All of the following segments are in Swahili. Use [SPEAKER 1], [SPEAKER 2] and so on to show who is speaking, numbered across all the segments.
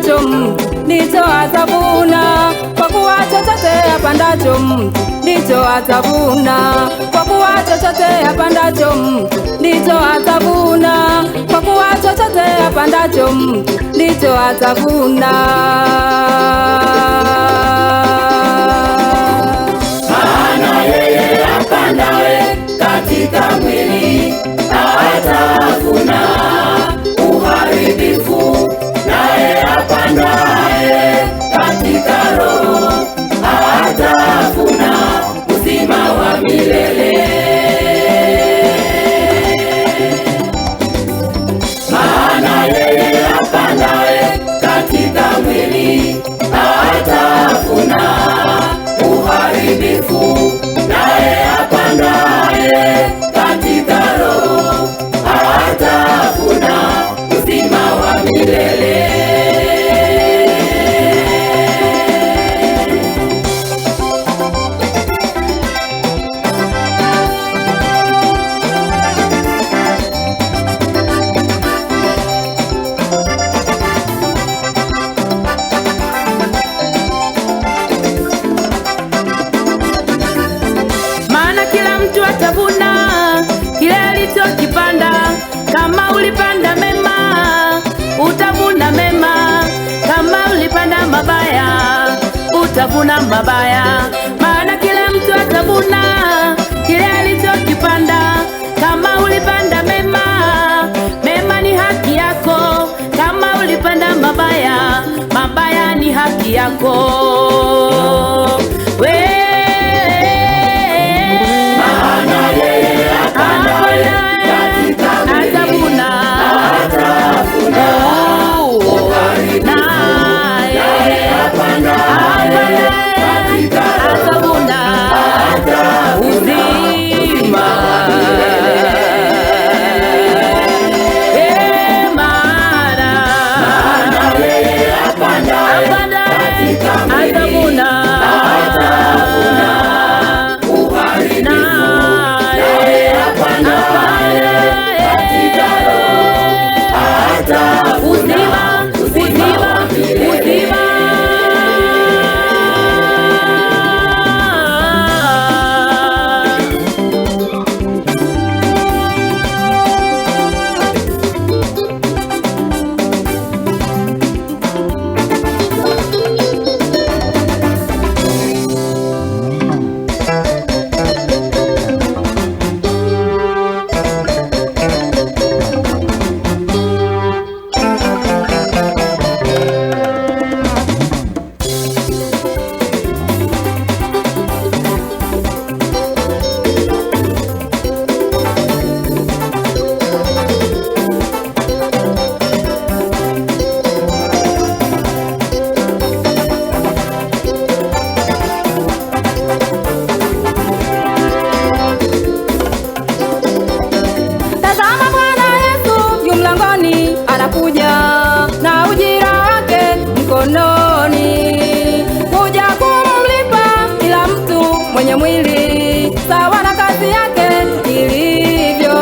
[SPEAKER 1] apandacho mtu ndicho atavuna, kwa kuwa chochote apandacho mtu ndicho atavuna, kwa kuwa chochote apandacho mtu ndicho atavuna, kwa kuwa chochote apandacho mtu ndicho atavuna.
[SPEAKER 2] Maana yeye apandaye katika mwili atavuna uharibifu, naye apandaye katika roho atavuna uzima wa milele. Maana yeye apandaye katika mwili atavuna uharibifu, naye apandaye katika roho atavuna uzima wa milele.
[SPEAKER 1] Atavuna kile alichokipanda. Kama ulipanda mema utavuna mema, kama ulipanda mabaya utavuna mabaya. Maana kila mtu atavuna kile alichokipanda. Kama ulipanda mema, mema ni haki yako. Kama ulipanda mabaya, mabaya ni haki yako. Mwenye mwili sawa na kazi yake ilivyo.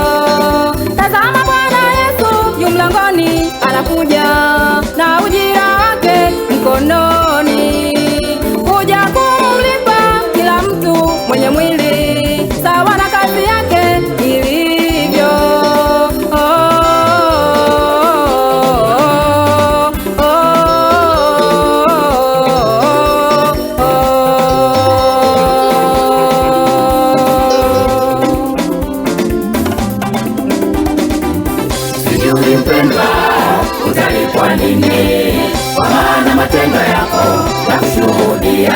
[SPEAKER 1] Tazama Bwana Yesu yu mlangoni anakuja, na ujira wake mkononi, kuja kumlipa kila mtu mwenye mwili sawa na kazi yake ilivyo.
[SPEAKER 2] Mpendwa, utalipwa nini? Kwa maana matendo yako yakushuhudia.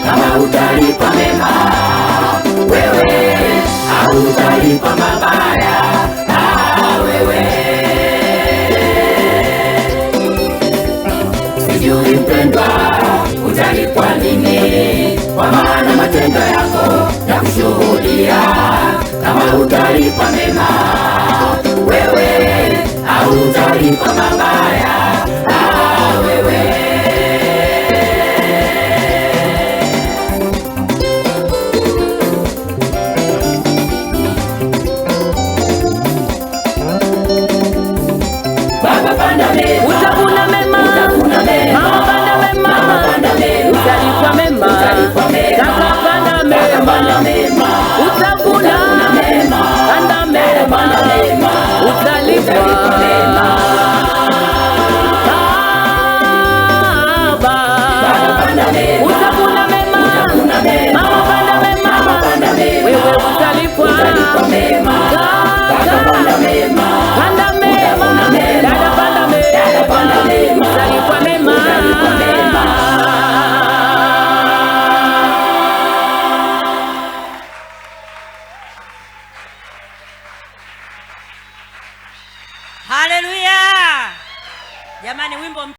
[SPEAKER 2] Kama utalipa mema wewe, au utalipa mabaya wewe. Sijui mpendwa, utalipwa nini? Kwa maana matendo yako yakushuhudia. Kama utalipa mema wewe, au utalipa mabaya wewe. Baba, panda mema, utavuna mema.
[SPEAKER 3] Haleluya! Jamani, wimbo